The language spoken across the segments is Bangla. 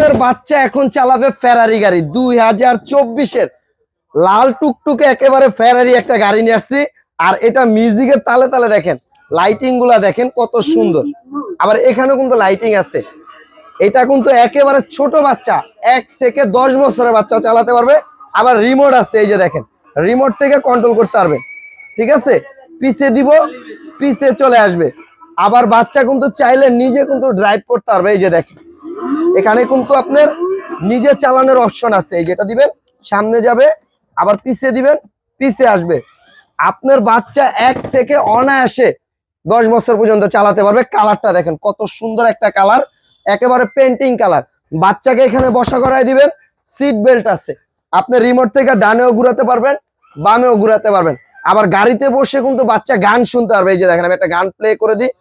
আপনাদের বাচ্চা এখন চালাবে ফেরারি গাড়ি 2024-এর লাল টুকটুকে একেবারে ফেরারি একটা গাড়ি নিয়ে আসছি। আর এটা মিউজিকের তালে তালে দেখেন, লাইটিং গুলা দেখেন কত সুন্দর। আবার এখানেও কিন্তু লাইটিং আছে। এটা কিন্তু একেবারে ছোট বাচ্চা 1 থেকে 10 বছরের বাচ্চা চালাতে পারবে। আবার রিমোট আছে, এই যে দেখেন, রিমোট থেকে কন্ট্রোল করতে পারবে। ঠিক আছে, পিছে দিব, পিছে চলে আসবে। আবার বাচ্চা কিন্তু চাইলে নিজে কিন্তু ড্রাইভ করতে পারবে। এই যে দেখেন, এখানে কিন্তু আপনার নিজে চালানোর অপশন আছে। এই যেটা দিবেন সামনে যাবে, আবার পিছে দিবেন পিছে আসবে। আপনার বাচ্চা 1 থেকে অনায়াসে 10 বছর পর্যন্ত চালাতে পারবে। কালারটা দেখেন কত সুন্দর একটা কালার, একেবারে পেন্টিং কালার। বাচ্চাকে এখানে বসা করায় দিবেন, সিট বেল্ট আছে। আপনি রিমোট থেকে ডানেও ঘুরাতে পারবেন, বামেও ঘুরাতে পারবেন। আবার গাড়িতে বসে কিন্তু বাচ্চা গান শুনতে পারবে। এই যে দেখেন, আমি একটা গান প্লে করে দিই,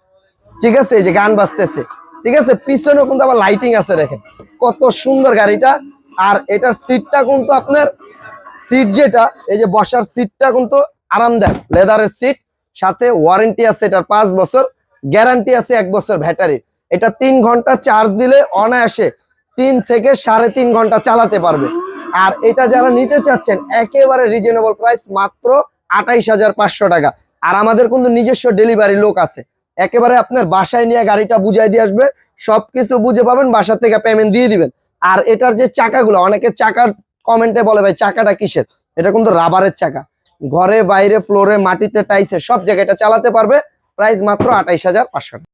ঠিক আছে, এই যে গান বাজতেছে। ঠিক আছে, পিছনেও কিন্তু আবার লাইটিং আছে, দেখেন কত সুন্দর গাড়িটা। আর এটার সিটটা কিন্তু আপনার সিট যেটা, এই যে বসার সিটটা কিন্তু আরামদায়ক, লেদারের সিট। সাথে ওয়ারেন্টি আছে এটার 5 বছর, গ্যারান্টি আছে 1 বছর ব্যাটারি। এটা 3 ঘন্টা চার্জ দিলে অনায়াসে 3 থেকে 3.5 ঘন্টা চালাতে পারবে। আর এটা যারা নিতে চাচ্ছেন একেবারে রিজনেবল প্রাইস, মাত্র 28,500 টাকা। আর আমাদের কিন্তু নিজস্ব ডেলিভারি লোক আছে, একেবারে আপনার বাসায় নিয়ে গাড়িটা বুঝাই দিয়ে আসবে, সবকিছু বুঝে পাবেন, বাসা থেকে পেমেন্ট দিয়ে দিবেন। আর এটার যে চাকাগুলো, অনেকে চাকার কমেন্টে বলে ভাই চাকাটা কিসের, এটা কিন্তু রাবারের চাকা। ঘরে বাইরে ফ্লোরে মাটিতে টাইসে সব জায়গায় এটা চালাতে পারবে। প্রাইস মাত্র 28,500 টাকা।